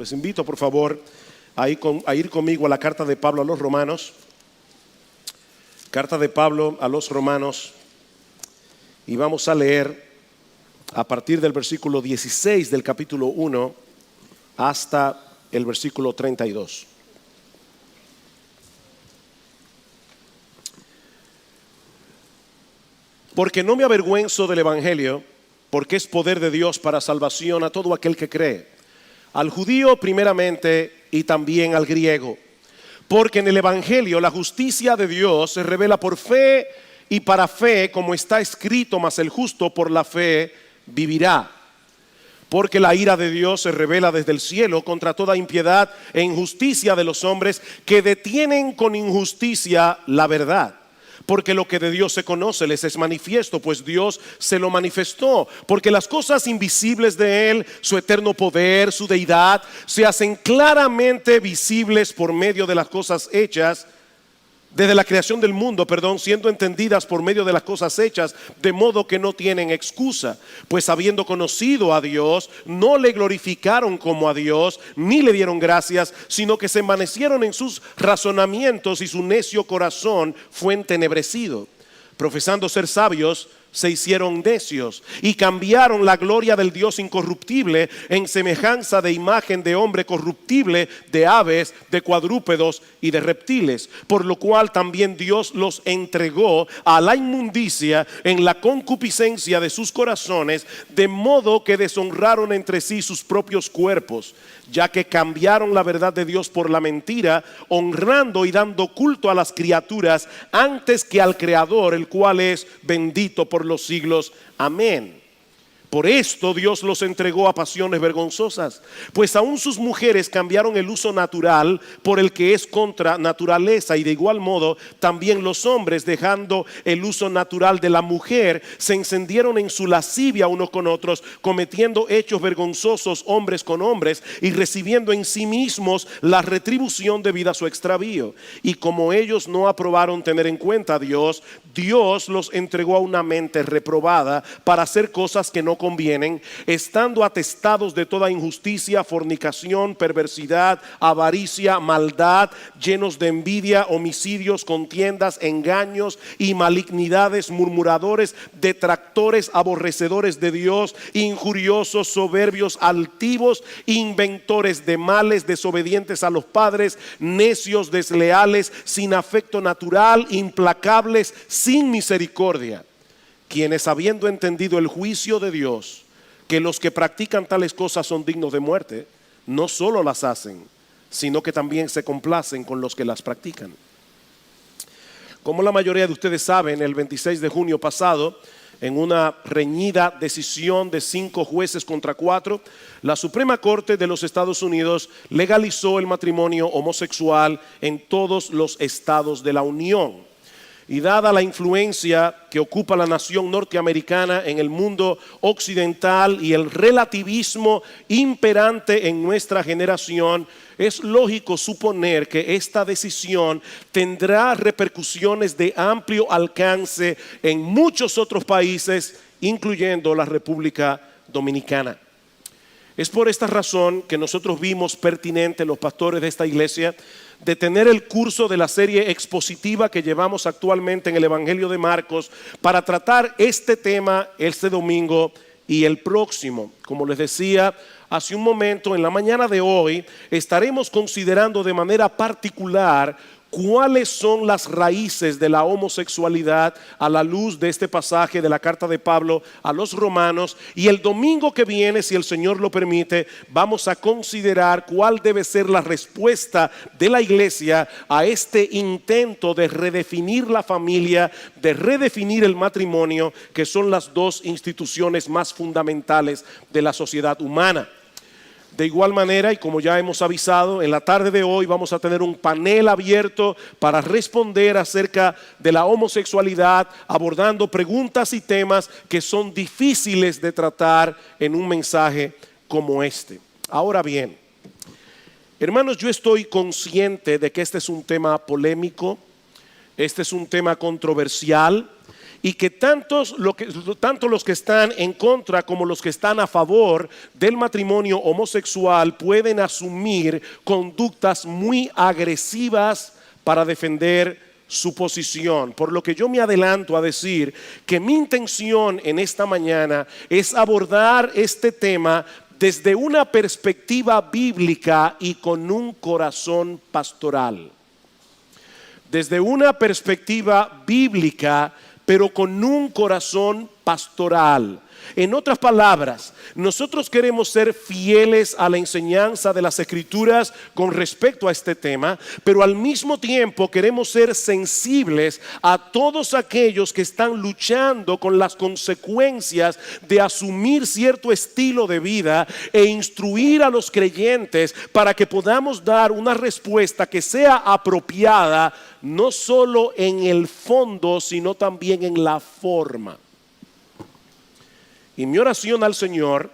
Les invito por favor a ir conmigo a la carta de Pablo a los Romanos. Carta de Pablo a los Romanos. Y vamos a leer a partir del versículo 16 del capítulo 1 hasta el versículo 32. Porque no me avergüenzo del Evangelio, porque es poder de Dios para salvación a todo aquel que cree, al judío primeramente y también al griego. Porque en el Evangelio la justicia de Dios se revela por fe y para fe, como está escrito, mas el justo por la fe vivirá. Porque la ira de Dios se revela desde el cielo contra toda impiedad e injusticia de los hombres que detienen con injusticia la verdad. Porque lo que de Dios se conoce les es manifiesto, pues Dios se lo manifestó. Porque las cosas invisibles de Él, su eterno poder, su deidad, se hacen claramente visibles por medio de las cosas hechas, desde la creación del mundo, siendo entendidas por medio de las cosas hechas, de modo que no tienen excusa. Pues habiendo conocido a Dios, no le glorificaron como a Dios, ni le dieron gracias, sino que se envanecieron en sus razonamientos y su necio corazón fue entenebrecido. Profesando ser sabios, se hicieron necios y cambiaron la gloria del Dios incorruptible en semejanza de imagen de hombre corruptible, de aves, de cuadrúpedos y de reptiles, por lo cual también Dios los entregó a la inmundicia en la concupiscencia de sus corazones, de modo que deshonraron entre sí sus propios cuerpos, ya que cambiaron la verdad de Dios por la mentira, honrando y dando culto a las criaturas antes que al Creador, el cual es bendito por los siglos. Amén. Por esto Dios los entregó a pasiones vergonzosas, pues aún sus mujeres cambiaron el uso natural por el que es contra naturaleza, y de igual modo también los hombres, dejando el uso natural de la mujer, se encendieron en su lascivia unos con otros, cometiendo hechos vergonzosos hombres con hombres y recibiendo en sí mismos la retribución debida a su extravío. Y como ellos no aprobaron tener en cuenta a Dios, Dios los entregó a una mente reprobada para hacer cosas que no convienen, estando atestados de toda injusticia, fornicación, perversidad, avaricia, maldad, llenos de envidia, homicidios, contiendas, engaños y malignidades, murmuradores, detractores, aborrecedores de Dios, injuriosos, soberbios, altivos, inventores de males, desobedientes a los padres, necios, desleales, sin afecto natural, implacables, sin misericordia, quienes habiendo entendido el juicio de Dios, que los que practican tales cosas son dignos de muerte, no solo las hacen, sino que también se complacen con los que las practican. Como la mayoría de ustedes saben, el 26 de junio pasado, en una reñida decisión de 5 jueces contra 4, la Suprema Corte de los Estados Unidos legalizó el matrimonio homosexual en todos los estados de la Unión. Y dada la influencia que ocupa la nación norteamericana en el mundo occidental y el relativismo imperante en nuestra generación, es lógico suponer que esta decisión tendrá repercusiones de amplio alcance en muchos otros países, incluyendo la República Dominicana. Es por esta razón que nosotros vimos pertinente, los pastores de esta iglesia, de tener el curso de la serie expositiva que llevamos actualmente en el Evangelio de Marcos para tratar este tema este domingo y el próximo. Como les decía hace un momento, en la mañana de hoy estaremos considerando de manera particular cuáles son las raíces de la homosexualidad a la luz de este pasaje de la carta de Pablo a los Romanos, y el domingo que viene, si el Señor lo permite, vamos a considerar cuál debe ser la respuesta de la iglesia a este intento de redefinir la familia, de redefinir el matrimonio, que son las dos instituciones más fundamentales de la sociedad humana. De igual manera, y como ya hemos avisado, en la tarde de hoy vamos a tener un panel abierto para responder acerca de la homosexualidad, abordando preguntas y temas que son difíciles de tratar en un mensaje como este. Ahora bien, hermanos, yo estoy consciente de que este es un tema polémico, este es un tema controversial, y que tanto los que están en contra como los que están a favor del matrimonio homosexual pueden asumir conductas muy agresivas para defender su posición. Por lo que yo me adelanto a decir que mi intención en esta mañana es abordar este tema desde una perspectiva bíblica y con un corazón pastoral. Desde una perspectiva bíblica, pero con un corazón pastoral. En otras palabras, nosotros queremos ser fieles a la enseñanza de las Escrituras con respecto a este tema, pero al mismo tiempo queremos ser sensibles a todos aquellos que están luchando con las consecuencias de asumir cierto estilo de vida e instruir a los creyentes para que podamos dar una respuesta que sea apropiada, no solo en el fondo, sino también en la forma. Y mi oración al Señor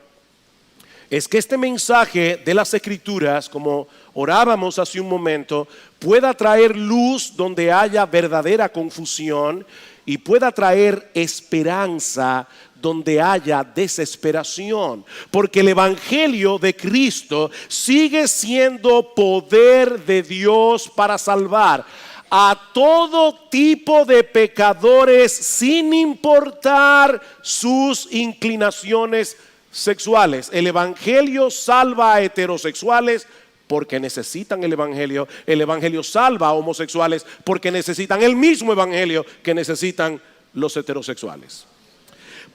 es que este mensaje de las Escrituras, como orábamos hace un momento, pueda traer luz donde haya verdadera confusión y pueda traer esperanza donde haya desesperación. Porque el Evangelio de Cristo sigue siendo poder de Dios para salvar a todo tipo de pecadores sin importar sus inclinaciones sexuales. El Evangelio salva a heterosexuales porque necesitan el Evangelio. El Evangelio salva a homosexuales porque necesitan el mismo Evangelio que necesitan los heterosexuales.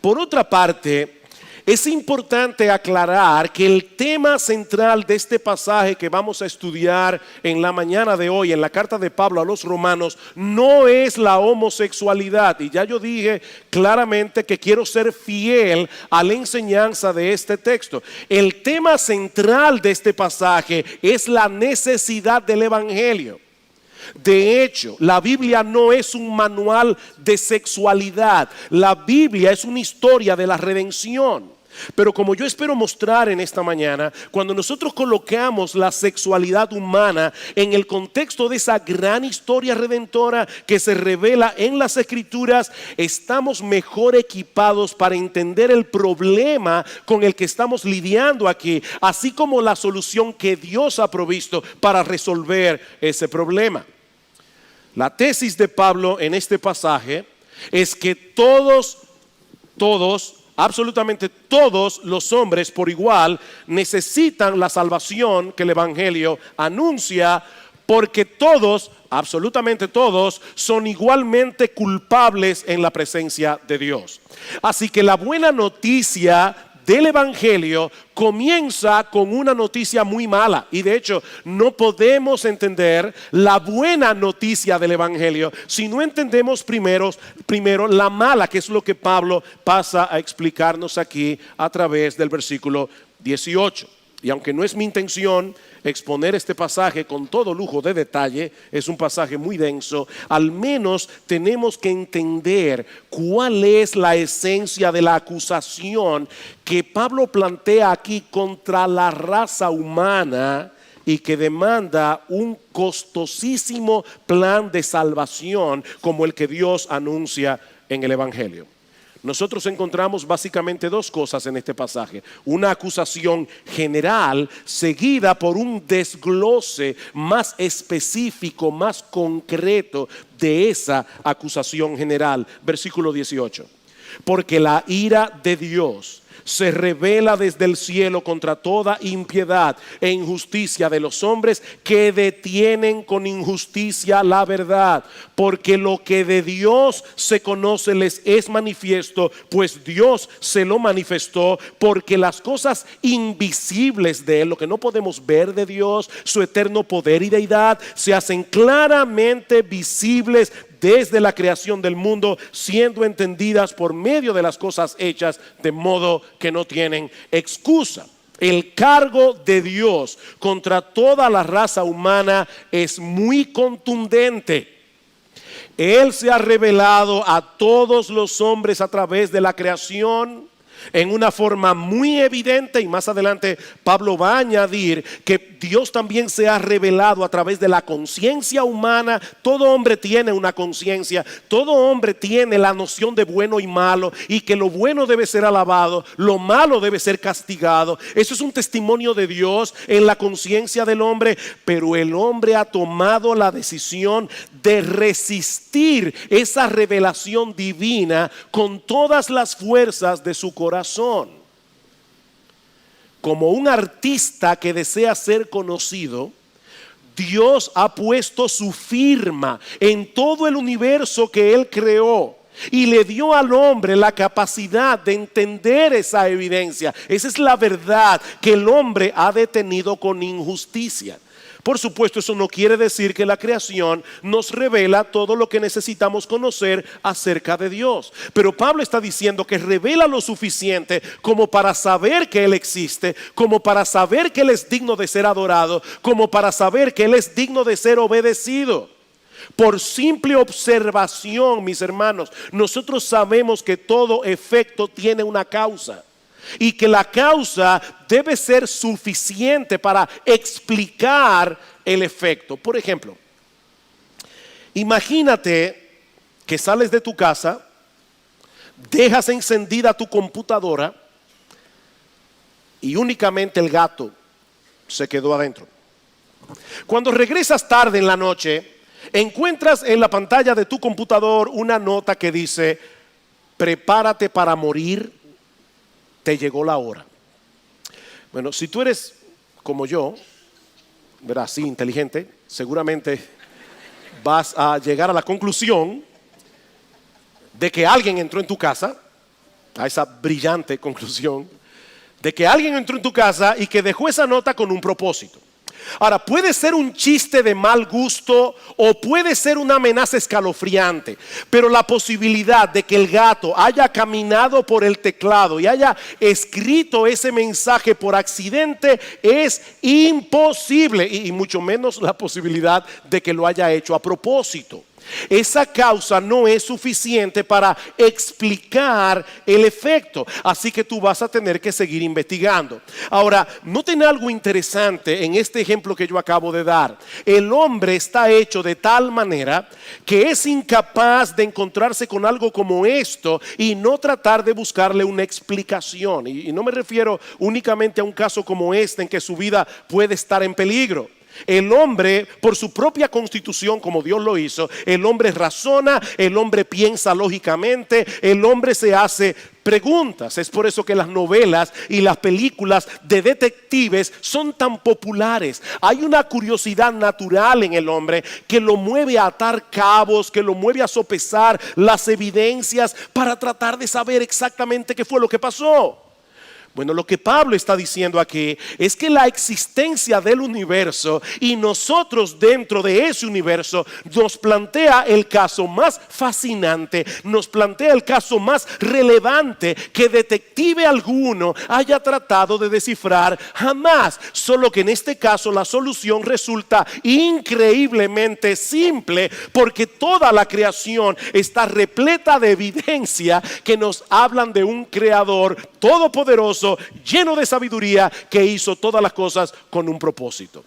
Por otra parte, es importante aclarar que el tema central de este pasaje que vamos a estudiar en la mañana de hoy, en la carta de Pablo a los romanos, no es la homosexualidad. Y ya yo dije claramente que quiero ser fiel a la enseñanza de este texto. El tema central de este pasaje es la necesidad del Evangelio. De hecho, la Biblia no es un manual de sexualidad. La Biblia es una historia de la redención. Pero como yo espero mostrar en esta mañana, cuando nosotros colocamos la sexualidad humana en el contexto de esa gran historia redentora que se revela en las Escrituras, estamos mejor equipados para entender el problema con el que estamos lidiando aquí, así como la solución que Dios ha provisto para resolver ese problema. La tesis de Pablo en este pasaje es que todos, absolutamente todos los hombres por igual necesitan la salvación que el Evangelio anuncia, porque todos, absolutamente todos, son igualmente culpables en la presencia de Dios. Así que la buena noticia del Evangelio comienza con una noticia muy mala. Y de hecho no podemos entender la buena noticia del Evangelio si no entendemos primero la mala, que es lo que Pablo pasa a explicarnos aquí a través del versículo 18. Y aunque no es mi intención exponer este pasaje con todo lujo de detalle, es un pasaje muy denso, al menos tenemos que entender cuál es la esencia de la acusación que Pablo plantea aquí contra la raza humana y que demanda un costosísimo plan de salvación como el que Dios anuncia en el Evangelio. Nosotros encontramos básicamente dos cosas en este pasaje: una acusación general seguida por un desglose más específico, más concreto de esa acusación general. Versículo 18: porque la ira de Dios se revela desde el cielo contra toda impiedad e injusticia de los hombres que detienen con injusticia la verdad. Porque lo que de Dios se conoce les es manifiesto, pues Dios se lo manifestó. Porque las cosas invisibles de Él, lo que no podemos ver de Dios, su eterno poder y deidad, se hacen claramente visibles desde la creación del mundo, siendo entendidas por medio de las cosas hechas, de modo que no tienen excusa. El cargo de Dios contra toda la raza humana es muy contundente. Él se ha revelado a todos los hombres a través de la creación, en una forma muy evidente, y más adelante Pablo va a añadir que Dios también se ha revelado a través de la conciencia humana. Todo hombre tiene una conciencia, todo hombre tiene la noción de bueno y malo, y que lo bueno debe ser alabado, lo malo debe ser castigado. Eso es un testimonio de Dios en la conciencia del hombre, pero el hombre ha tomado la decisión de resistir esa revelación divina con todas las fuerzas de su corazón. Como un artista que desea ser conocido, Dios ha puesto su firma en todo el universo que Él creó y le dio al hombre la capacidad de entender esa evidencia. Esa es la verdad que el hombre ha detenido con injusticia. Por supuesto, eso no quiere decir que la creación nos revela todo lo que necesitamos conocer acerca de Dios. Pero Pablo está diciendo que revela lo suficiente como para saber que Él existe, como para saber que Él es digno de ser adorado, como para saber que Él es digno de ser obedecido. Por simple observación, mis hermanos, nosotros sabemos que todo efecto tiene una causa. Y que la causa debe ser suficiente para explicar el efecto. Por ejemplo, imagínate que sales de tu casa, dejas encendida tu computadora y únicamente el gato se quedó adentro. Cuando regresas tarde en la noche, encuentras en la pantalla de tu computador una nota que dice: prepárate para morir, te llegó la hora. Bueno, si tú eres como yo, ¿verdad? Así inteligente, seguramente vas a llegar a la conclusión de que alguien entró en tu casa, a esa brillante conclusión, de que alguien entró en tu casa y que dejó esa nota con un propósito. Ahora, puede ser un chiste de mal gusto o puede ser una amenaza escalofriante, pero la posibilidad de que el gato haya caminado por el teclado y haya escrito ese mensaje por accidente es imposible, y mucho menos la posibilidad de que lo haya hecho a propósito. Esa causa no es suficiente para explicar el efecto, así que tú vas a tener que seguir investigando. Ahora, noten algo interesante en este ejemplo que yo acabo de dar. El hombre está hecho de tal manera que es incapaz de encontrarse con algo como esto y no tratar de buscarle una explicación. Y no me refiero únicamente a un caso como este en que su vida puede estar en peligro. El hombre, por su propia constitución, como Dios lo hizo, el hombre razona, el hombre piensa lógicamente, el hombre se hace preguntas. Es por eso que las novelas y las películas de detectives son tan populares. Hay una curiosidad natural en el hombre que lo mueve a atar cabos, que lo mueve a sopesar las evidencias para tratar de saber exactamente qué fue lo que pasó. Bueno, lo que Pablo está diciendo aquí es que la existencia del universo y nosotros dentro de ese universo nos plantea el caso más fascinante, nos plantea el caso más relevante que detective alguno haya tratado de descifrar jamás. Solo que en este caso la solución resulta increíblemente simple, porque toda la creación está repleta de evidencia que nos hablan de un creador todopoderoso, lleno de sabiduría, que hizo todas las cosas con un propósito.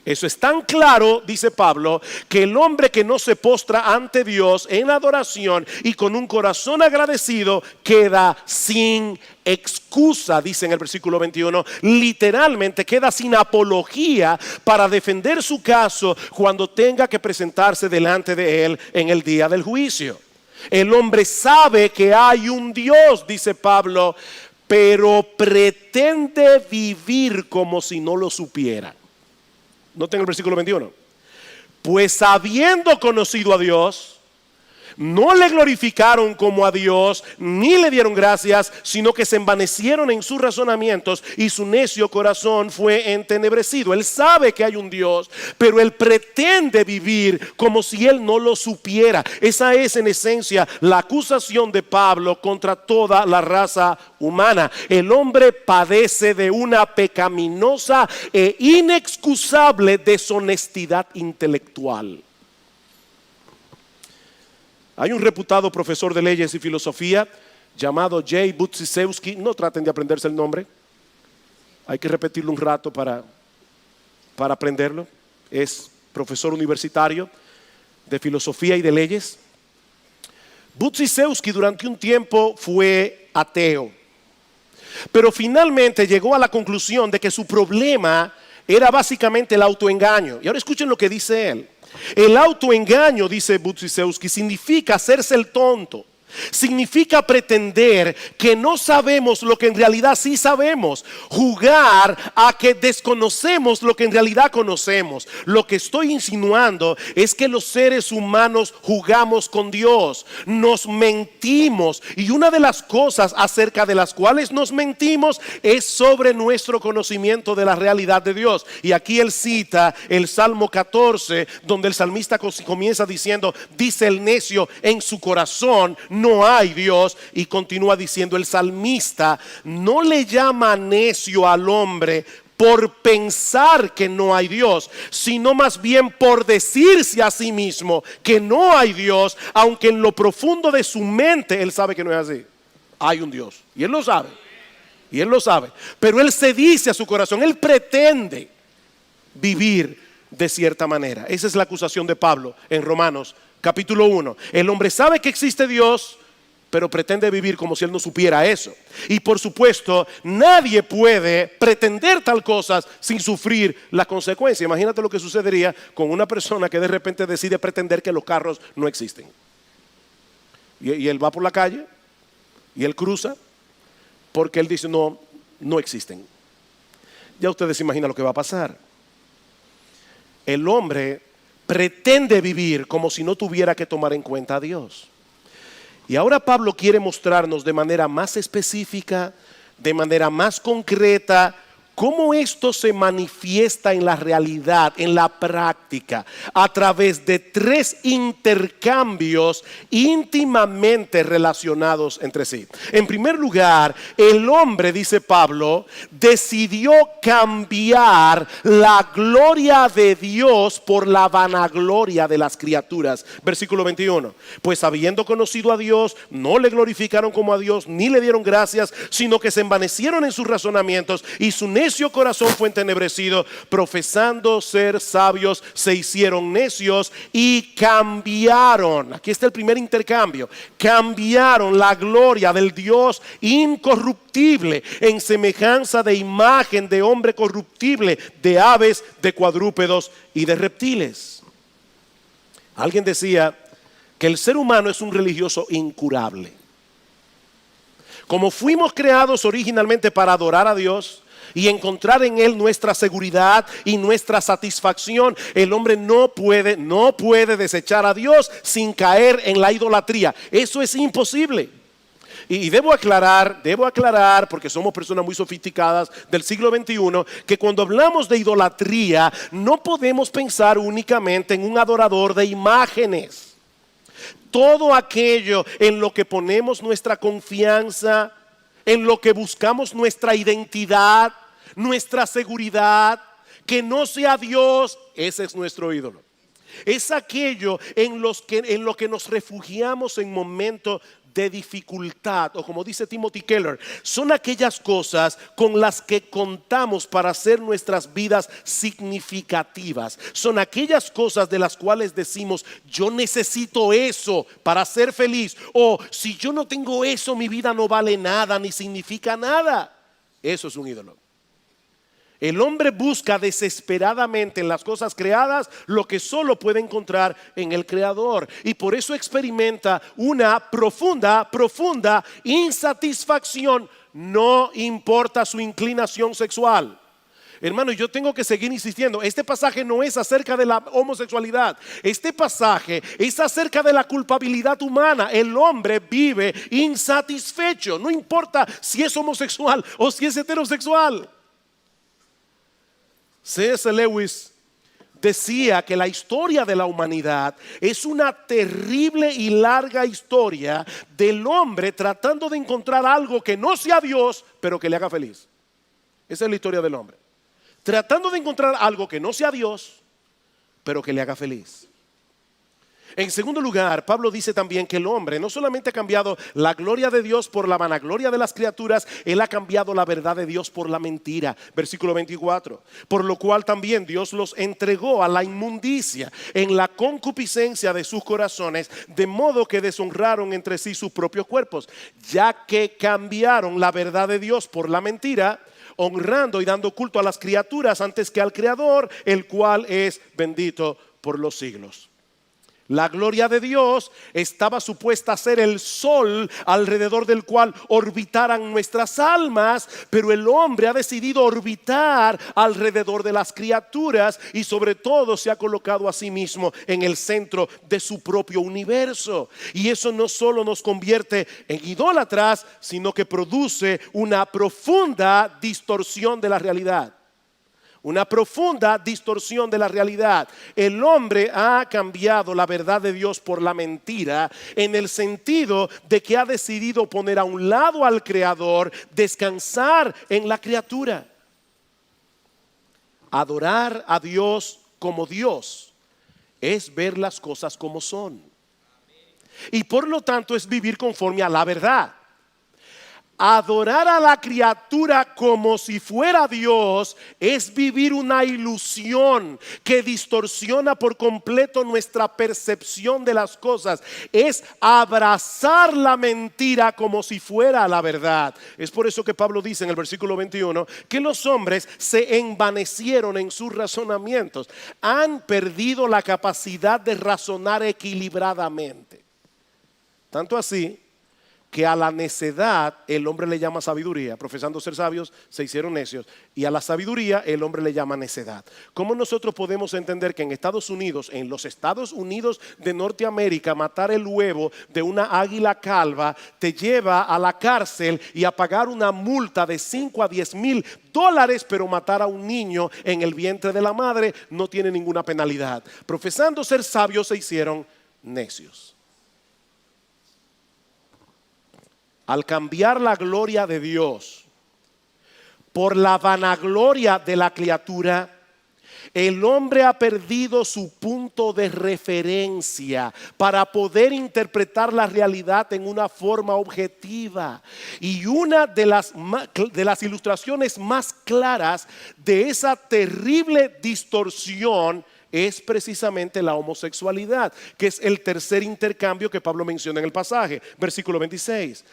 Eso es tan claro, dice Pablo, que el hombre que no se postra ante Dios en adoración y con un corazón agradecido queda sin excusa, dice en el versículo 21, literalmente queda sin apología para defender su caso cuando tenga que presentarse delante de él en el día del juicio. El hombre sabe que hay un Dios, dice Pablo, pero pretende vivir como si no lo supiera. Noten el versículo 21. Pues habiendo conocido a Dios, no le glorificaron como a Dios, ni le dieron gracias, sino que se envanecieron en sus razonamientos y su necio corazón fue entenebrecido. Él sabe que hay un Dios, pero él pretende vivir como si él no lo supiera. Esa es en esencia la acusación de Pablo contra toda la raza humana. El hombre padece de una pecaminosa e inexcusable deshonestidad intelectual. Hay un reputado profesor de leyes y filosofía llamado Jay Budziszewski. No traten de aprenderse el nombre. Hay que repetirlo un rato para aprenderlo. Es profesor universitario de filosofía y de leyes. Budziszewski durante un tiempo fue ateo, pero finalmente llegó a la conclusión de que su problema era básicamente el autoengaño. Y ahora escuchen lo que dice él. El autoengaño, dice Budziszewski, significa hacerse el tonto. Significa pretender que no sabemos lo que en realidad sí sabemos. Jugar a que desconocemos lo que en realidad conocemos. Lo que estoy insinuando es que los seres humanos jugamos con Dios. Nos mentimos. Y una de las cosas acerca de las cuales nos mentimos es sobre nuestro conocimiento de la realidad de Dios. Y aquí él cita el Salmo 14, donde el salmista comienza diciendo: dice el necio en su corazón, no hay Dios. Y continúa diciendo el salmista: no le llama necio al hombre por pensar que no hay Dios, sino más bien por decirse a sí mismo que no hay Dios, aunque en lo profundo de su mente él sabe que no es así. Hay un Dios y él lo sabe, pero él se dice a su corazón, él pretende vivir de cierta manera. Esa es la acusación de Pablo en Romanos capítulo 1. El hombre sabe que existe Dios, pero pretende vivir como si él no supiera eso. Y por supuesto, nadie puede pretender tal cosa sin sufrir la consecuencia. Imagínate lo que sucedería con una persona que de repente decide pretender que los carros no existen. Y él va por la calle y él cruza porque él dice no existen. Ya ustedes se imaginan lo que va a pasar. El hombre pretende vivir como si no tuviera que tomar en cuenta a Dios. Y ahora Pablo quiere mostrarnos de manera más específica, de manera más concreta, cómo esto se manifiesta en la realidad, en la práctica, a través de 3 intercambios íntimamente relacionados entre sí. En primer lugar, el hombre, dice Pablo, decidió cambiar la gloria de Dios por la vanagloria de las criaturas. Versículo 21. Pues habiendo conocido a Dios, no le glorificaron como a Dios, ni le dieron gracias, sino que se envanecieron en sus razonamientos y su necio corazón fue entenebrecido. Profesando ser sabios, se hicieron necios y cambiaron. Aquí está el primer intercambio. Cambiaron la gloria del Dios incorruptible en semejanza de imagen de hombre corruptible, de aves, de cuadrúpedos y de reptiles. Alguien decía que el ser humano es un religioso incurable. Como fuimos creados originalmente para adorar a Dios y encontrar en Él nuestra seguridad y nuestra satisfacción, el hombre no puede desechar a Dios sin caer en la idolatría. Eso es imposible. Y debo aclarar, porque somos personas muy sofisticadas del siglo XXI, que cuando hablamos de idolatría no podemos pensar únicamente en un adorador de imágenes. Todo aquello en lo que ponemos nuestra confianza, en lo que buscamos nuestra identidad, nuestra seguridad, que no sea Dios, ese es nuestro ídolo. Es aquello en lo que nos refugiamos en momentos de dificultad, o como dice Timothy Keller, son aquellas cosas con las que contamos para hacer nuestras vidas significativas. Son aquellas cosas de las cuales decimos, yo necesito eso para ser feliz, o si yo no tengo eso, mi vida no vale nada ni significa nada. Eso es un ídolo. El hombre busca desesperadamente en las cosas creadas lo que solo puede encontrar en el Creador, y por eso experimenta una profunda insatisfacción, no importa su inclinación sexual. Hermano, yo tengo que seguir insistiendo. Este pasaje no es acerca de la homosexualidad. Este pasaje es acerca de la culpabilidad humana. El hombre vive insatisfecho, no importa si es homosexual o si es heterosexual. C.S. Lewis decía que la historia de la humanidad es una terrible y larga historia del hombre tratando de encontrar algo que no sea Dios, pero que le haga feliz. Esa es la historia del hombre. Tratando de encontrar algo que no sea Dios, pero que le haga feliz. En segundo lugar, Pablo dice también que el hombre no solamente ha cambiado la gloria de Dios por la vanagloria de las criaturas, él ha cambiado la verdad de Dios por la mentira. Versículo 24. Por lo cual también Dios los entregó a la inmundicia en la concupiscencia de sus corazones, de modo que deshonraron entre sí sus propios cuerpos, ya que cambiaron la verdad de Dios por la mentira, honrando y dando culto a las criaturas antes que al Creador, el cual es bendito por los siglos. La gloria de Dios estaba supuesta a ser el sol alrededor del cual orbitaran nuestras almas, pero el hombre ha decidido orbitar alrededor de las criaturas y sobre todo se ha colocado a sí mismo en el centro de su propio universo. Y eso no solo nos convierte en idólatras, sino que produce una profunda distorsión de la realidad. Una profunda distorsión de la realidad. El hombre ha cambiado la verdad de Dios por la mentira, en el sentido de que ha decidido poner a un lado al Creador, descansar en la criatura. Adorar a Dios como Dios es ver las cosas como son. Y por lo tanto es vivir conforme a la verdad. Adorar a la criatura como si fuera Dios es vivir una ilusión que distorsiona por completo nuestra percepción de las cosas. Es abrazar la mentira como si fuera la verdad. Es por eso que Pablo dice en el versículo 21 que los hombres se envanecieron en sus razonamientos. Han perdido la capacidad de razonar equilibradamente. Tanto así que a la necedad el hombre le llama sabiduría. Profesando ser sabios se hicieron necios, y a la sabiduría el hombre le llama necedad. ¿Cómo nosotros podemos entender que en Estados Unidos, en los Estados Unidos de Norteamérica, matar el huevo de una águila calva te lleva a la cárcel y a pagar una multa de 5 a 10 mil dólares, pero matar a un niño en el vientre de la madre no tiene ninguna penalidad? Profesando ser sabios se hicieron necios. Al cambiar la gloria de Dios por la vanagloria de la criatura, el hombre ha perdido su punto de referencia para poder interpretar la realidad en una forma objetiva. Y una de las ilustraciones más claras de esa terrible distorsión es precisamente la homosexualidad, que es el tercer intercambio que Pablo menciona en el pasaje, versículo 26.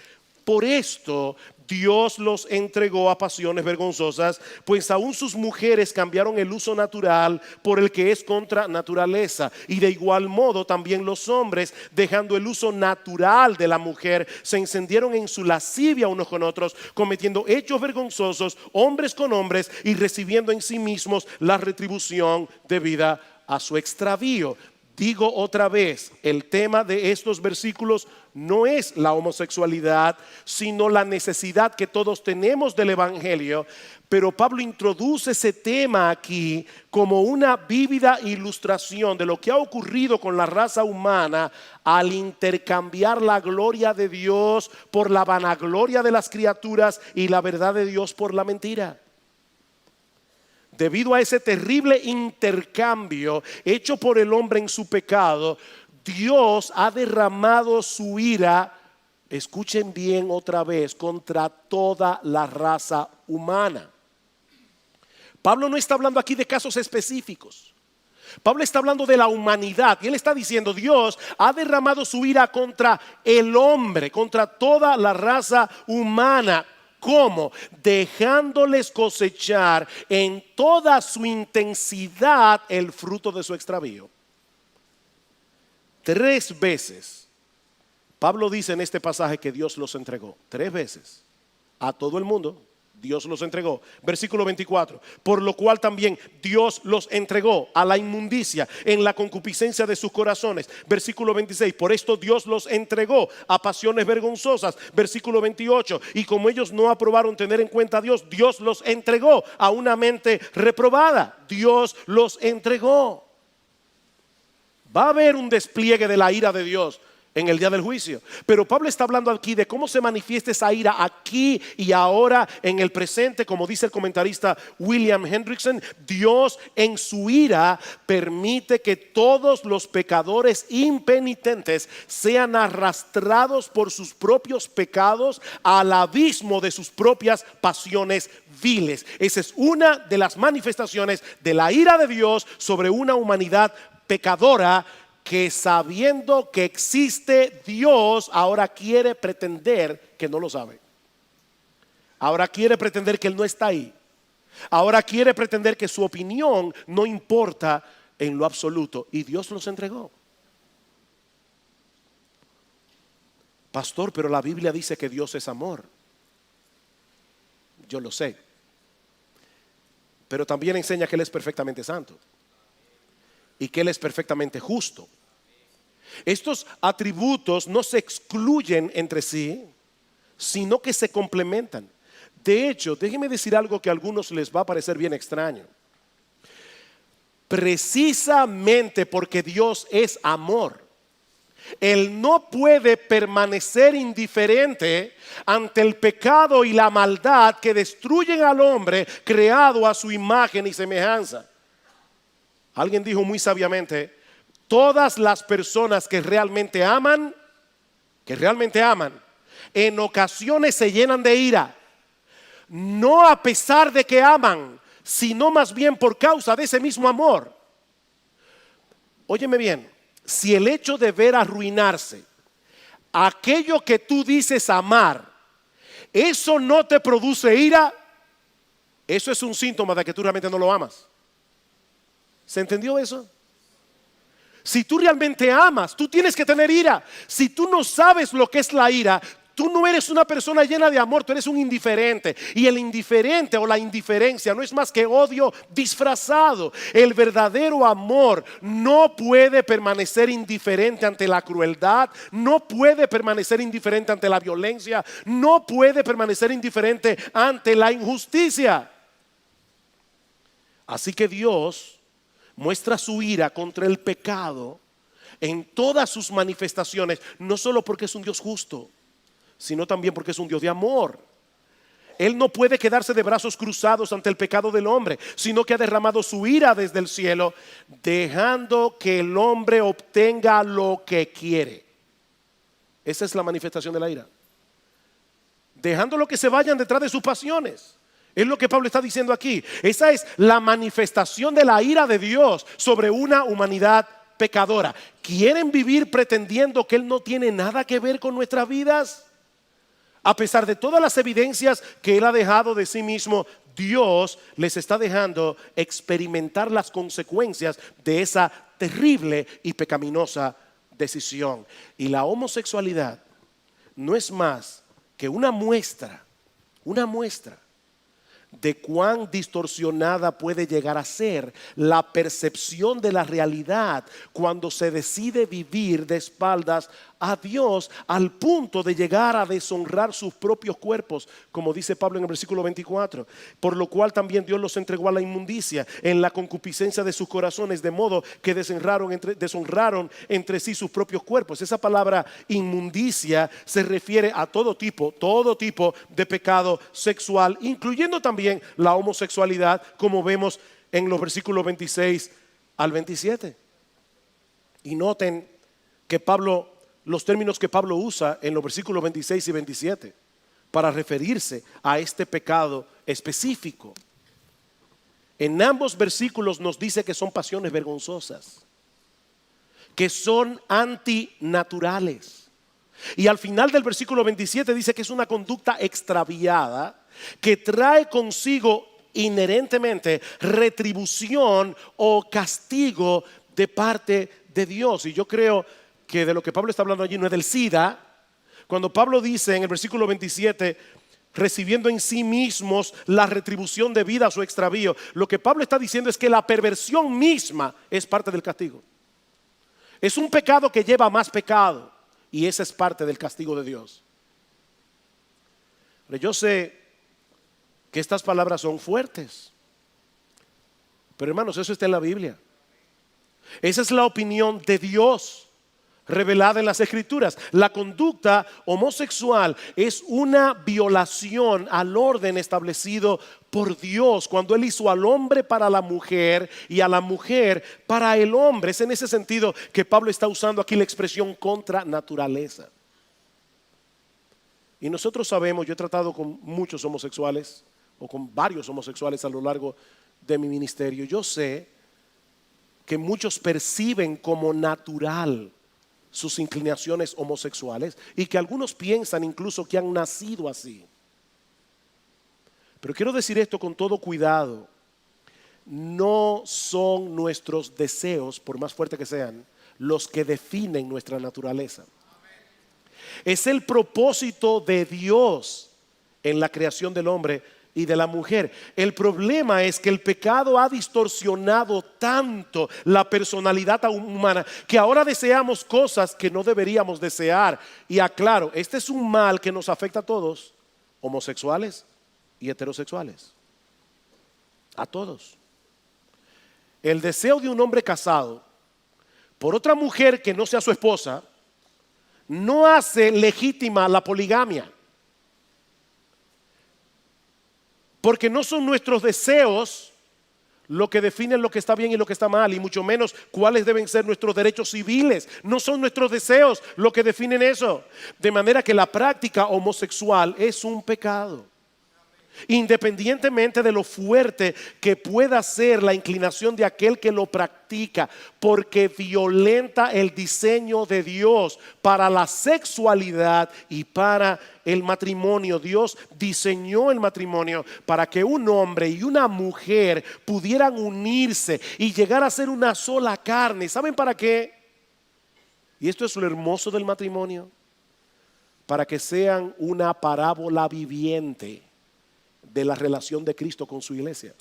Por esto Dios los entregó a pasiones vergonzosas, pues aún sus mujeres cambiaron el uso natural por el que es contra naturaleza. Y de igual modo también los hombres, dejando el uso natural de la mujer, se encendieron en su lascivia unos con otros, cometiendo hechos vergonzosos, hombres con hombres, y recibiendo en sí mismos la retribución debida a su extravío. Digo otra vez, el tema de estos versículos no es la homosexualidad, sino la necesidad que todos tenemos del evangelio. Pero Pablo introduce ese tema aquí como una vívida ilustración de lo que ha ocurrido con la raza humana al intercambiar la gloria de Dios por la vanagloria de las criaturas y la verdad de Dios por la mentira. Debido a ese terrible intercambio hecho por el hombre en su pecado, Dios ha derramado su ira, escuchen bien otra vez, contra toda la raza humana. Pablo no está hablando aquí de casos específicos. Pablo está hablando de la humanidad y él está diciendo: Dios ha derramado su ira contra el hombre, contra toda la raza humana. ¿Cómo? Dejándoles cosechar en toda su intensidad el fruto de su extravío. 3 veces Pablo dice en este pasaje que Dios los entregó. 3 veces a todo el mundo Dios los entregó. Versículo 24. Por lo cual también Dios los entregó a la inmundicia en la concupiscencia de sus corazones. Versículo 26. Por esto Dios los entregó a pasiones vergonzosas. Versículo 28. Y como ellos no aprobaron tener en cuenta a Dios, Dios los entregó a una mente reprobada. Dios los entregó. Va a haber un despliegue de la ira de Dios en el día del juicio. Pero Pablo está hablando aquí de cómo se manifiesta esa ira aquí y ahora en el presente. Como dice el comentarista William Hendrickson, Dios en su ira permite que todos los pecadores impenitentes sean arrastrados por sus propios pecados al abismo de sus propias pasiones viles. Esa es una de las manifestaciones de la ira de Dios sobre una humanidad pecadora, que sabiendo que existe Dios, ahora quiere pretender que no lo sabe. Ahora quiere pretender que Él no está ahí. Ahora quiere pretender que su opinión no importa en lo absoluto. Y Dios los entregó. Pastor, pero la Biblia dice que Dios es amor. Yo lo sé. Pero también enseña que Él es perfectamente santo y que Él es perfectamente justo. Estos atributos no se excluyen entre sí, sino que se complementan. De hecho, déjenme decir algo que a algunos les va a parecer bien extraño. Precisamente porque Dios es amor, Él no puede permanecer indiferente ante el pecado y la maldad que destruyen al hombre creado a su imagen y semejanza. Alguien dijo muy sabiamente: todas las personas que realmente aman, en ocasiones se llenan de ira. No a pesar de que aman, sino más bien por causa de ese mismo amor. Óyeme bien, si el hecho de ver arruinarse aquello que tú dices amar, eso no te produce ira, eso es un síntoma de que tú realmente no lo amas. ¿Se entendió eso? Si tú realmente amas, tú tienes que tener ira. Si tú no sabes lo que es la ira, tú no eres una persona llena de amor, tú eres un indiferente. Y el indiferente o la indiferencia no es más que odio disfrazado. El verdadero amor no puede permanecer indiferente ante la crueldad, no puede permanecer indiferente ante la violencia, no puede permanecer indiferente ante la injusticia. Así que Dios muestra su ira contra el pecado en todas sus manifestaciones, no solo porque es un Dios justo, sino también porque es un Dios de amor. Él no puede quedarse de brazos cruzados ante el pecado del hombre, sino que ha derramado su ira desde el cielo, dejando que el hombre obtenga lo que quiere. Esa es la manifestación de la ira. Dejándolo que se vayan detrás de sus pasiones. Es lo que Pablo está diciendo aquí. Esa es la manifestación de la ira de Dios sobre una humanidad pecadora. ¿Quieren vivir pretendiendo que Él no tiene nada que ver con nuestras vidas? A pesar de todas las evidencias que Él ha dejado de sí mismo, Dios les está dejando experimentar las consecuencias de esa terrible y pecaminosa decisión. Y la homosexualidad no es más que una muestra de cuán distorsionada puede llegar a ser la percepción de la realidad cuando se decide vivir de espaldas a Dios, al punto de llegar a deshonrar sus propios cuerpos, como dice Pablo en el versículo 24. Por lo cual también Dios los entregó a la inmundicia en la concupiscencia de sus corazones, de modo que deshonraron entre sí sus propios cuerpos. Esa palabra inmundicia se refiere a todo tipo de pecado sexual, incluyendo también la homosexualidad, como vemos en los versículos 26 al 27. Y noten que los términos que Pablo usa en los versículos 26 y 27 para referirse a este pecado específico. En ambos versículos nos dice que son pasiones vergonzosas, que son antinaturales. Y al final del versículo 27 dice que es una conducta extraviada que trae consigo inherentemente retribución o castigo de parte de Dios. Y yo creo que de lo que Pablo está hablando allí no es del SIDA. Cuando Pablo dice en el versículo 27, recibiendo en sí mismos la retribución debida a su extravío, lo que Pablo está diciendo es que la perversión misma es parte del castigo. Es un pecado que lleva a más pecado, y esa es parte del castigo de Dios. Pero yo sé que estas palabras son fuertes, pero hermanos, eso está en la Biblia. Esa es la opinión de Dios revelada en las Escrituras. La conducta homosexual es una violación al orden establecido por Dios cuando Él hizo al hombre para la mujer y a la mujer para el hombre. Es en ese sentido que Pablo está usando aquí la expresión contra naturaleza. Y nosotros sabemos, yo he tratado con muchos homosexuales o con varios homosexuales a lo largo de mi ministerio. Yo sé que muchos perciben como natural sus inclinaciones homosexuales y que algunos piensan incluso que han nacido así. Pero quiero decir esto con todo cuidado. No son nuestros deseos, por más fuertes que sean, los que definen nuestra naturaleza. Es el propósito de Dios en la creación del hombre y de la mujer. El problema es que el pecado ha distorsionado tanto la personalidad humana que ahora deseamos cosas que no deberíamos desear. Y aclaro, este es un mal que nos afecta a todos, homosexuales y heterosexuales, a todos. El deseo de un hombre casado por otra mujer que no sea su esposa no hace legítima la poligamia. Porque no son nuestros deseos lo que definen lo que está bien y lo que está mal, y mucho menos cuáles deben ser nuestros derechos civiles. No son nuestros deseos lo que definen eso. De manera que la práctica homosexual es un pecado, independientemente de lo fuerte que pueda ser la inclinación de aquel que lo practica, porque violenta el diseño de Dios para la sexualidad y para el matrimonio. Dios diseñó el matrimonio para que un hombre y una mujer pudieran unirse y llegar a ser una sola carne. ¿Saben para qué? Y esto es lo hermoso del matrimonio: para que sean una parábola viviente de la relación de Cristo con su iglesia,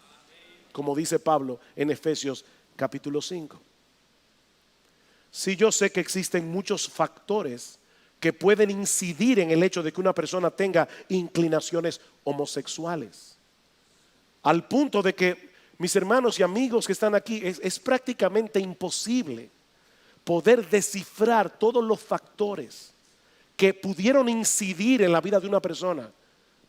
como dice Pablo en Efesios capítulo 5. Sí, yo sé que existen muchos factores que pueden incidir en el hecho de que una persona tenga inclinaciones homosexuales, al punto de que, mis hermanos y amigos que están aquí, es prácticamente imposible poder descifrar todos los factores que pudieron incidir en la vida de una persona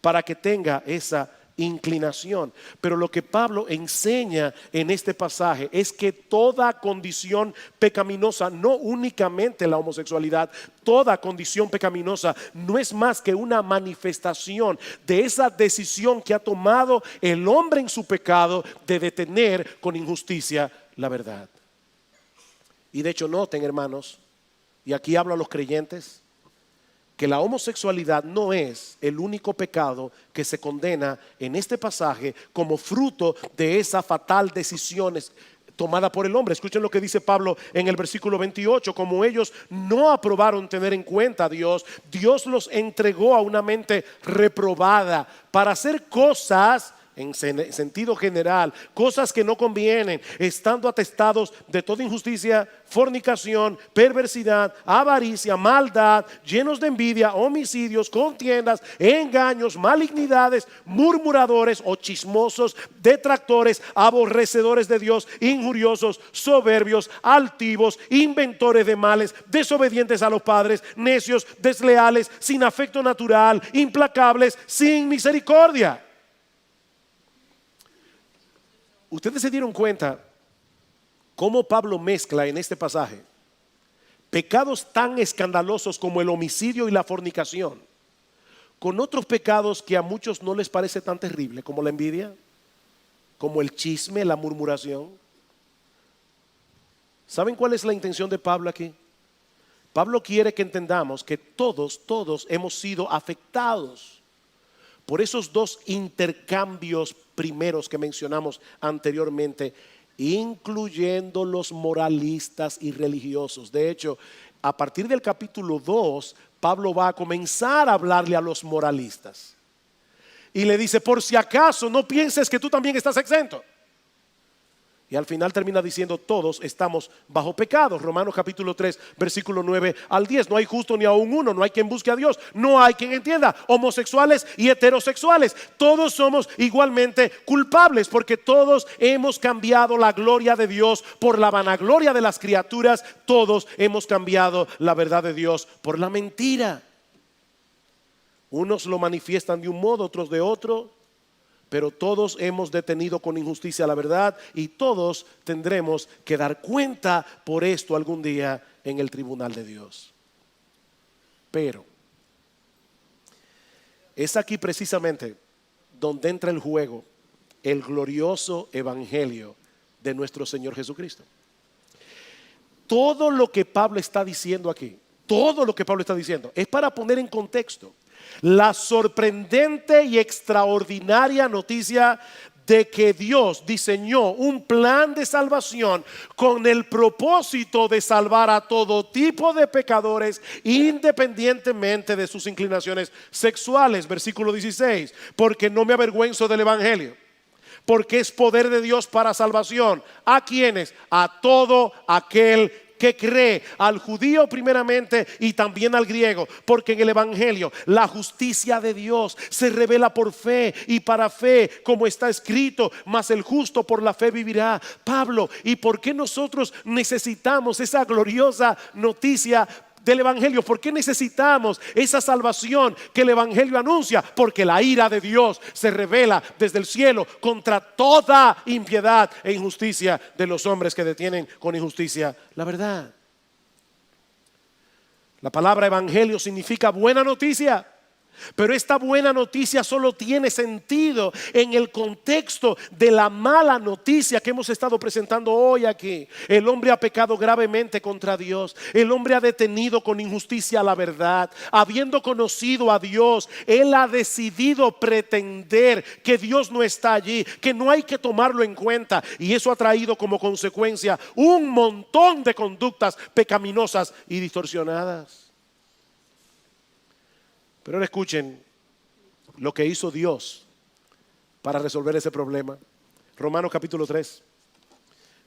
para que tenga esa inclinación. Pero lo que Pablo enseña en este pasaje es que toda condición pecaminosa, no únicamente la homosexualidad, toda condición pecaminosa no es más que una manifestación de esa decisión que ha tomado el hombre en su pecado de detener con injusticia la verdad. Y de hecho, noten, hermanos, y aquí hablo a los creyentes, que la homosexualidad no es el único pecado que se condena en este pasaje como fruto de esa fatal decisión tomada por el hombre. Escuchen lo que dice Pablo en el versículo 28: como ellos no aprobaron tener en cuenta a Dios, Dios los entregó a una mente reprobada para hacer cosas, en sentido general, cosas que no convienen, estando atestados de toda injusticia, fornicación, perversidad, avaricia, maldad, llenos de envidia, homicidios, contiendas, engaños, malignidades, murmuradores o chismosos, detractores, aborrecedores de Dios, injuriosos, soberbios, altivos, inventores de males, desobedientes a los padres, necios, desleales, sin afecto natural, implacables, sin misericordia. Ustedes se dieron cuenta cómo Pablo mezcla en este pasaje pecados tan escandalosos como el homicidio y la fornicación con otros pecados que a muchos no les parece tan terrible, como la envidia, como el chisme, la murmuración. ¿Saben cuál es la intención de Pablo aquí? Pablo quiere que entendamos que todos hemos sido afectados por esos dos intercambios primeros que mencionamos anteriormente, incluyendo los moralistas y religiosos. De hecho, a partir del capítulo 2, Pablo va a comenzar a hablarle a los moralistas y le dice: por si acaso no pienses que tú también estás exento. Y al final termina diciendo todos estamos bajo pecado. Romanos capítulo 3 versículo 9 al 10. No hay justo ni aún uno, no hay quien busque a Dios, no hay quien entienda. Homosexuales y heterosexuales, todos somos igualmente culpables, porque todos hemos cambiado la gloria de Dios por la vanagloria de las criaturas. Todos hemos cambiado la verdad de Dios por la mentira. Unos lo manifiestan de un modo, otros de otro, pero todos hemos detenido con injusticia la verdad y todos tendremos que dar cuenta por esto algún día en el tribunal de Dios. Pero es aquí precisamente donde entra el juego el glorioso evangelio de nuestro Señor Jesucristo. Todo lo que Pablo está diciendo aquí, todo lo que Pablo está diciendo es para poner en contexto la sorprendente y extraordinaria noticia de que Dios diseñó un plan de salvación con el propósito de salvar a todo tipo de pecadores independientemente de sus inclinaciones sexuales. Versículo 16, porque no me avergüenzo del evangelio, porque es poder de Dios para salvación. ¿A quiénes? A todo aquel que cree, al judío primeramente y también al griego, porque en el evangelio la justicia de Dios se revela por fe y para fe, como está escrito, mas el justo por la fe vivirá. Pablo, ¿y por qué nosotros necesitamos esa gloriosa noticia del evangelio? ¿Por qué necesitamos esa salvación que el evangelio anuncia? Porque la ira de Dios se revela desde el cielo contra toda impiedad e injusticia de los hombres que detienen con injusticia la verdad. La palabra evangelio significa buena noticia. Pero esta buena noticia solo tiene sentido en el contexto de la mala noticia que hemos estado presentando hoy aquí. El hombre ha pecado gravemente contra Dios. El hombre ha detenido con injusticia la verdad. Habiendo conocido a Dios, él ha decidido pretender que Dios no está allí, que no hay que tomarlo en cuenta. Y eso ha traído como consecuencia un montón de conductas pecaminosas y distorsionadas. Pero ahora escuchen lo que hizo Dios para resolver ese problema. Romanos capítulo 3,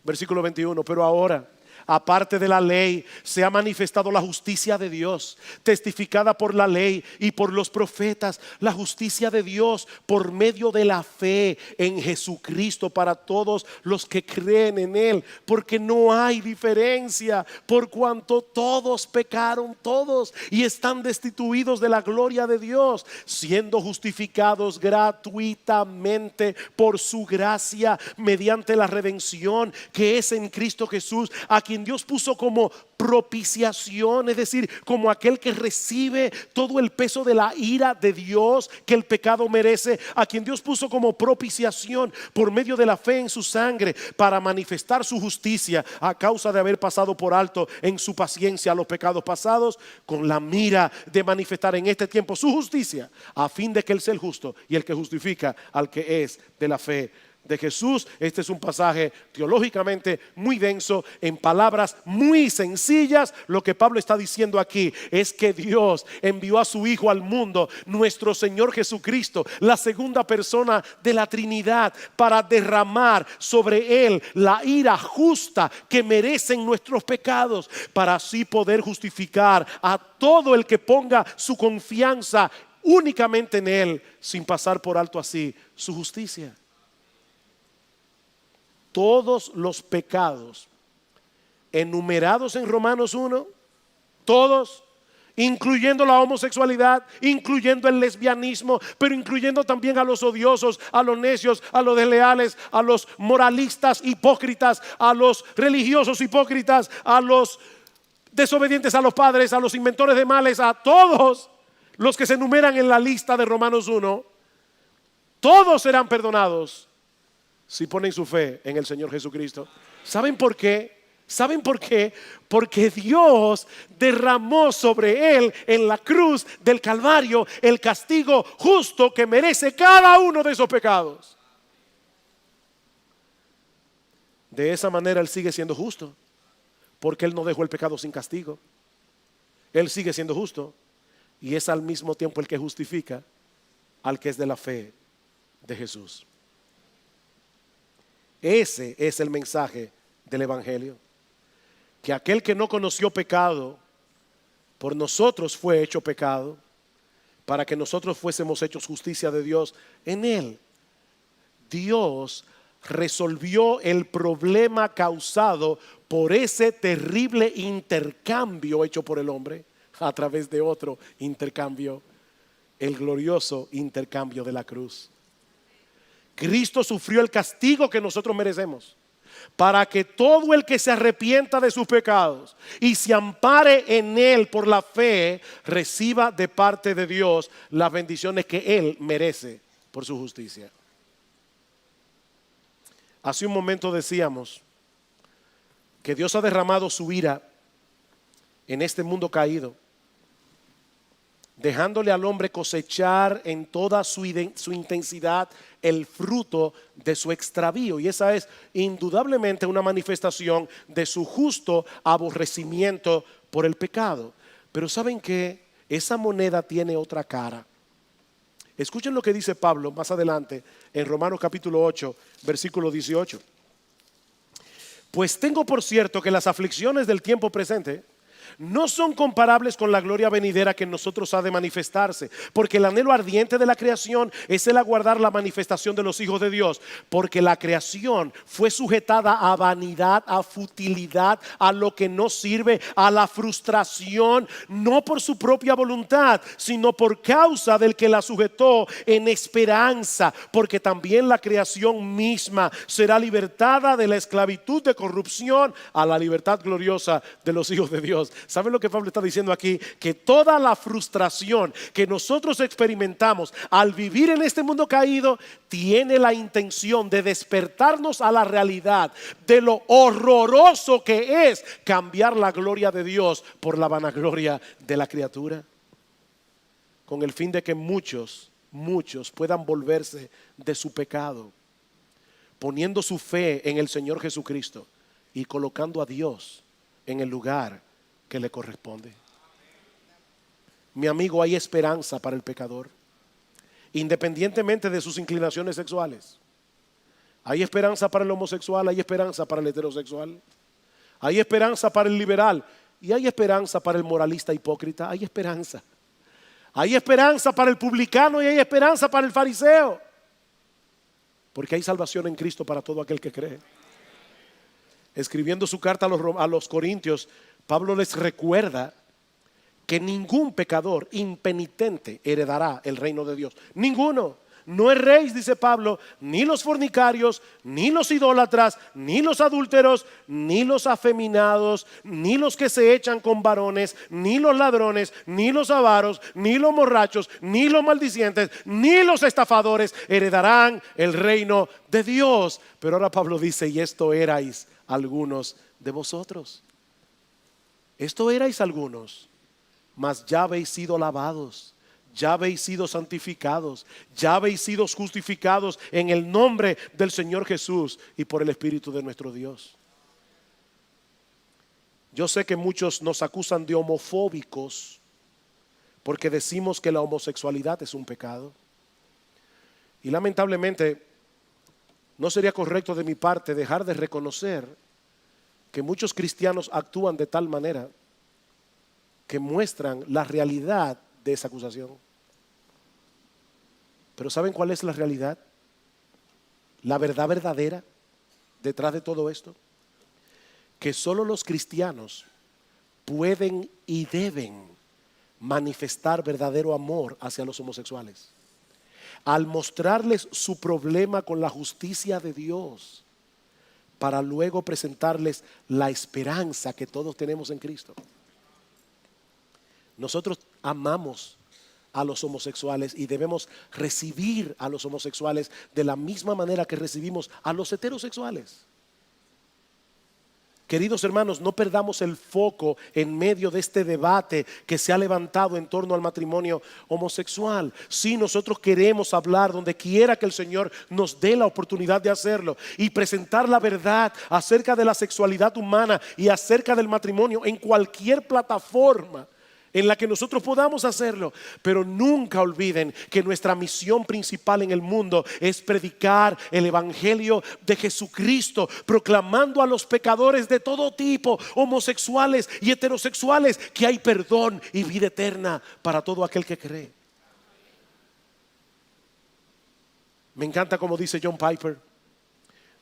versículo 21. Pero ahora, aparte de la ley, se ha manifestado la justicia de Dios, testificada por la ley y por los profetas, la justicia de Dios por medio de la fe en Jesucristo para todos los que creen en Él, porque no hay diferencia, por cuanto todos pecaron, todos, y están destituidos de la gloria de Dios, siendo justificados gratuitamente por su gracia mediante la redención que es en Cristo Jesús, a quien Dios puso como propiciación, es decir, como aquel que recibe todo el peso de la ira de Dios que el pecado merece, a quien Dios puso como propiciación por medio de la fe en su sangre, para manifestar su justicia a causa de haber pasado por alto en su paciencia los pecados pasados, con la mira de manifestar en este tiempo su justicia, a fin de que Él sea el justo y el que justifica al que es de la fe de Jesús. Este es un pasaje teológicamente muy denso, en palabras muy sencillas. Lo que Pablo está diciendo aquí es que Dios envió a su Hijo al mundo, nuestro Señor Jesucristo, la segunda persona de la Trinidad, para derramar sobre Él la ira justa que merecen nuestros pecados, para así poder justificar a todo el que ponga su confianza únicamente en Él, sin pasar por alto así su justicia. Todos los pecados enumerados en Romanos 1, todos, incluyendo la homosexualidad, incluyendo el lesbianismo, pero incluyendo también a los odiosos, a los necios, a los desleales, a los moralistas hipócritas, a los religiosos hipócritas, a los desobedientes a los padres, a los inventores de males, a todos los que se enumeran en la lista de Romanos 1, todos serán perdonados si ponen su fe en el Señor Jesucristo. ¿Saben por qué? ¿Saben por qué? Porque Dios derramó sobre Él en la cruz del Calvario el castigo justo que merece cada uno de esos pecados. De esa manera Él sigue siendo justo, porque Él no dejó el pecado sin castigo. Él sigue siendo justo y es al mismo tiempo el que justifica al que es de la fe de Jesús. Ese es el mensaje del Evangelio. Que aquel que no conoció pecado, por nosotros fue hecho pecado, para que nosotros fuésemos hechos justicia de Dios en él. Dios resolvió el problema causado por ese terrible intercambio hecho por el hombre a través de otro intercambio, el glorioso intercambio de la cruz. Cristo sufrió el castigo que nosotros merecemos para que todo el que se arrepienta de sus pecados y se ampare en él por la fe, reciba de parte de Dios las bendiciones que él merece por su justicia. Hace un momento decíamos que Dios ha derramado su ira en este mundo caído, dejándole al hombre cosechar en toda su intensidad el fruto de su extravío. Y esa es indudablemente una manifestación de su justo aborrecimiento por el pecado. Pero ¿saben qué? Esa moneda tiene otra cara. Escuchen lo que dice Pablo más adelante en Romanos capítulo 8, versículo 18. Pues tengo por cierto que las aflicciones del tiempo presente no son comparables con la gloria venidera que en nosotros ha de manifestarse, porque el anhelo ardiente de la creación es el aguardar la manifestación de los hijos de Dios, porque la creación fue sujetada a vanidad, a futilidad, a lo que no sirve, a la frustración, no por su propia voluntad, sino por causa del que la sujetó, en esperanza, porque también la creación misma será libertada de la esclavitud de corrupción a la libertad gloriosa de los hijos de Dios. ¿Saben lo que Pablo está diciendo aquí? Que toda la frustración que nosotros experimentamos al vivir en este mundo caído tiene la intención de despertarnos a la realidad de lo horroroso que es cambiar la gloria de Dios por la vanagloria de la criatura, con el fin de que muchos puedan volverse de su pecado, poniendo su fe en el Señor Jesucristo y colocando a Dios en el lugar que le corresponde. Mi amigo, hay esperanza para el pecador, independientemente de sus inclinaciones sexuales. Hay esperanza para el homosexual, hay esperanza para el heterosexual, hay esperanza para el liberal y hay esperanza para el moralista hipócrita. Hay esperanza. Hay esperanza para el publicano y hay esperanza para el fariseo, porque hay salvación en Cristo para todo aquel que cree. Escribiendo su carta a los Corintios, Pablo les recuerda que ningún pecador impenitente heredará el reino de Dios. Ninguno. No erréis, dice Pablo, ni los fornicarios, ni los idólatras, ni los adúlteros, ni los afeminados, ni los que se echan con varones, ni los ladrones, ni los avaros, ni los borrachos, ni los maldicientes, ni los estafadores heredarán el reino de Dios. Pero ahora Pablo dice, y esto erais algunos de vosotros. Esto erais algunos, mas ya habéis sido lavados, ya habéis sido santificados, ya habéis sido justificados en el nombre del Señor Jesús y por el Espíritu de nuestro Dios. Yo sé que muchos nos acusan de homofóbicos porque decimos que la homosexualidad es un pecado. Y lamentablemente no sería correcto de mi parte dejar de reconocer que muchos cristianos actúan de tal manera que muestran la realidad de esa acusación. Pero ¿saben cuál es la realidad? La verdad verdadera detrás de todo esto. Que solo los cristianos pueden y deben manifestar verdadero amor hacia los homosexuales, al mostrarles su problema con la justicia de Dios, para luego presentarles la esperanza que todos tenemos en Cristo. Nosotros amamos a los homosexuales y debemos recibir a los homosexuales de la misma manera que recibimos a los heterosexuales. Queridos hermanos, no perdamos el foco en medio de este debate que se ha levantado en torno al matrimonio homosexual. Sí, nosotros queremos hablar donde quiera que el Señor nos dé la oportunidad de hacerlo y presentar la verdad acerca de la sexualidad humana y acerca del matrimonio en cualquier plataforma en la que nosotros podamos hacerlo. Pero nunca olviden que nuestra misión principal en el mundo es predicar el evangelio de Jesucristo, proclamando a los pecadores de todo tipo, homosexuales y heterosexuales, que hay perdón y vida eterna para todo aquel que cree. Me encanta como dice John Piper: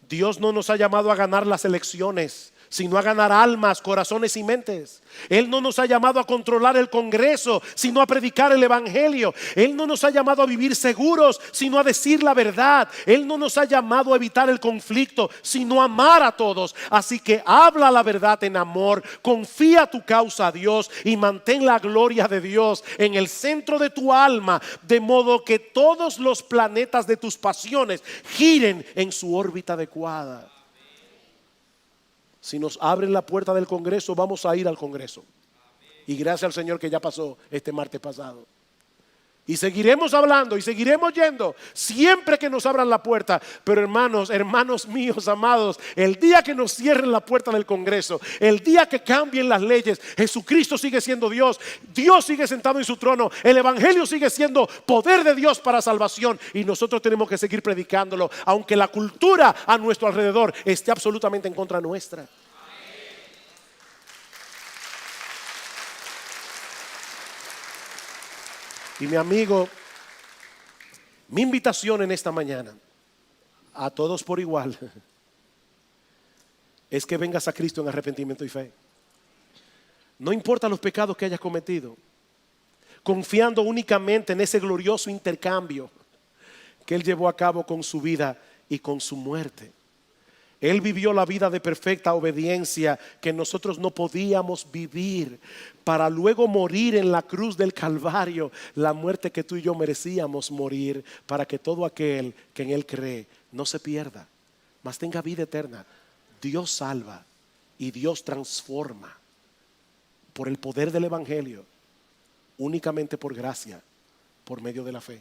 Dios no nos ha llamado a ganar las elecciones, sino a ganar almas, corazones y mentes. Él no nos ha llamado a controlar el Congreso, sino a predicar el evangelio. Él no nos ha llamado a vivir seguros, sino a decir la verdad. Él no nos ha llamado a evitar el conflicto, sino a amar a todos. Así que habla la verdad en amor, confía tu causa a Dios y mantén la gloria de Dios en el centro de tu alma, de modo que todos los planetas de tus pasiones giren en su órbita adecuada. Si nos abren la puerta del Congreso, vamos a ir al Congreso. Y gracias al Señor que ya pasó este martes pasado. Y seguiremos hablando y seguiremos yendo siempre que nos abran la puerta. Pero hermanos míos amados, el día que nos cierren la puerta del Congreso, el día que cambien las leyes, Jesucristo sigue siendo Dios. Dios sigue sentado en su trono. El evangelio sigue siendo poder de Dios para salvación. Y nosotros tenemos que seguir predicándolo, aunque la cultura a nuestro alrededor esté absolutamente en contra nuestra. Y mi amigo, mi invitación en esta mañana a todos por igual es que vengas a Cristo en arrepentimiento y fe. No importa los pecados que hayas cometido, confiando únicamente en ese glorioso intercambio que Él llevó a cabo con su vida y con su muerte. Él vivió la vida de perfecta obediencia que nosotros no podíamos vivir, para luego morir en la cruz del Calvario, la muerte que tú y yo merecíamos morir, para que todo aquel que en Él cree no se pierda, mas tenga vida eterna. Dios salva y Dios transforma por el poder del evangelio, únicamente por gracia, por medio de la fe.